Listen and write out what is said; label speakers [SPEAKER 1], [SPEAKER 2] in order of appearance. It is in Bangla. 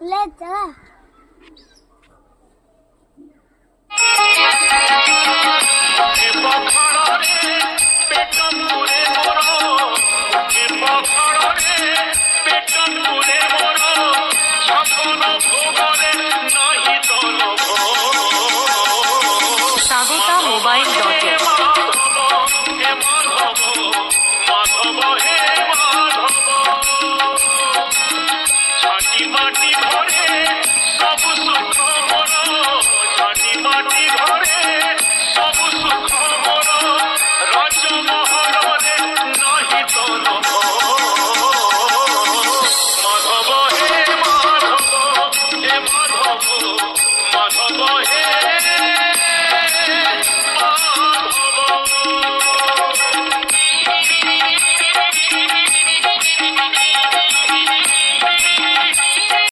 [SPEAKER 1] ले चला
[SPEAKER 2] স্বাগতা মোবাইল ছাটি মাটি ঘরে সব সুখ মন ছাটি মাটি ঘরে সব